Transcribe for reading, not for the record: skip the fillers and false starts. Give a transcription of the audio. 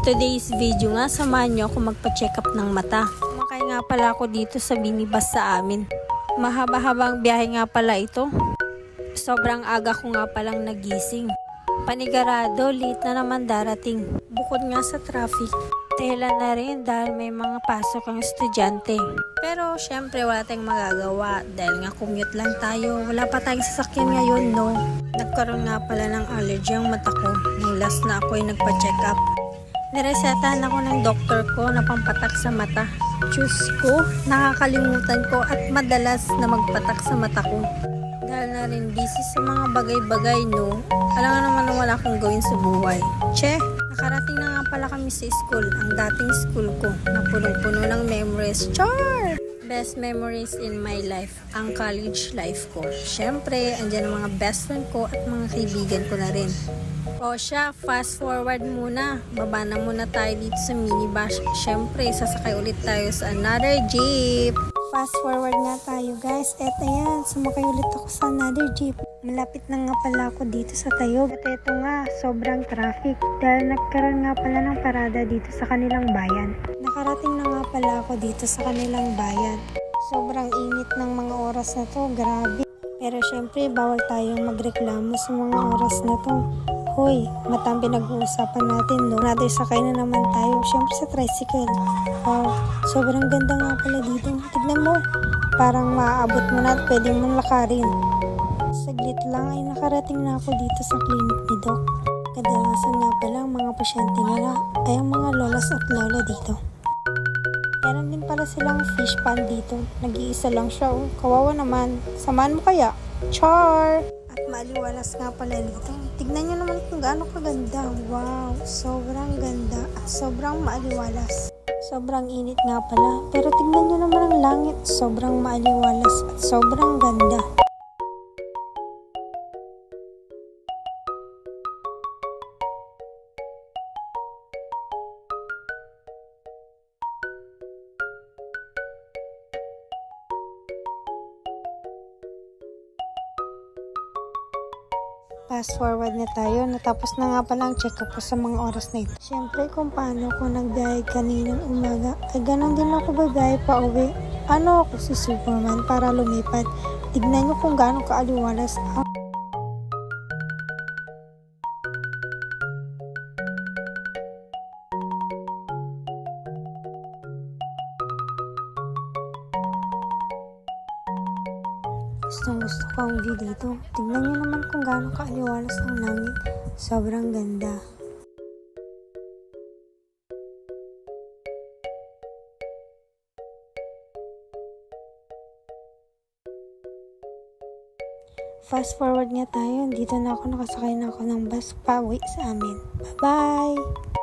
Today's video nga, samahan nyo ako magpa-check up ng mata. Makay nga pala ako dito sa binibas sa amin. Mahaba-habang biyahe nga pala ito. Sobrang aga ko nga palang nagising. Panigarado, late na naman darating. Bukod nga sa traffic, dahilan na rin dahil may mga pasok ang estudyante. Pero syempre wala tayong magagawa dahil nga commute lang tayo. Wala pa tayong sasakyan ngayon, no? Nagkaroon nga pala ng allergy ang mata ko nung last na ako ay nagpa-check up. Niresetahan ako ng doktor ko na pampatak sa mata. Diyos ko, nakakalimutan ko at madalas na magpatak sa mata ko. Dahil na rin busy sa mga bagay-bagay, no? Alam nga naman na wala akong gawin sa buhay. Che, nakarating na nga pala kami sa school, ang dating school ko, na punong-puno ng memories. Char! Best memories in my life, ang college life ko. Siyempre, andyan ang mga best friend ko at mga kaibigan ko na rin. O siya, fast forward muna. Baba na muna tayo dito sa minibus. Siyempre, sasakay ulit tayo sa another jeep. Fast forward nga tayo, guys. Eto yan, sumakay ulit ako sa another jeep. Malapit na nga pala ako dito sa Tayog. At eto nga, sobrang traffic dahil nagkaroon nga pala ng parada dito sa kanilang bayan. Nakarating na nga pala ako dito sa kanilang bayan. Sobrang init ng mga oras na to, grabe. Pero syempre, bawal tayong magreklamo sa mga oras na to. Hoy, matang pinag-uusapan natin, no? Another sakay na naman tayo. Syempre sa tricycle. Wow, sobrang ganda nga pala dito. Tignan mo, parang maaabot mo na at pwede mong lakarin. Saglit lang ay nakarating na ako dito sa clinic ni Doc. Kadalasan nga pala ang mga pasyente nila ay ang mga lolas at lola dito. Meron din pala silang fish pond dito. Nag-iisa lang siya, oh. Kawawa naman. Samahan mo kaya? Char! At maliwalas nga pala dito. Tignan nyo naman kung gaano kaganda. Wow, sobrang ganda at sobrang maaliwalas. Sobrang init nga pala. Pero tignan nyo naman ang langit. Sobrang maaliwalas at sobrang ganda. Fast forward na tayo. Natapos na nga pala ang check-up ko sa mga oras na ito. Siyempre, kung paano ko nagbiyahe kaninang umaga, ay ganon din ako babiyahe pa uwi. Ano ako si Superman para lumipad. Tignan nyo kung gaano kaaliwalas ang gusto ko ang view dito. Tignan nyo naman kung gaano kaaliwalas ang langit. Sobrang ganda. Fast forward nga tayo. Dito na ako nakasakay na ako ng bus pa uwi sa amin. Bye-bye!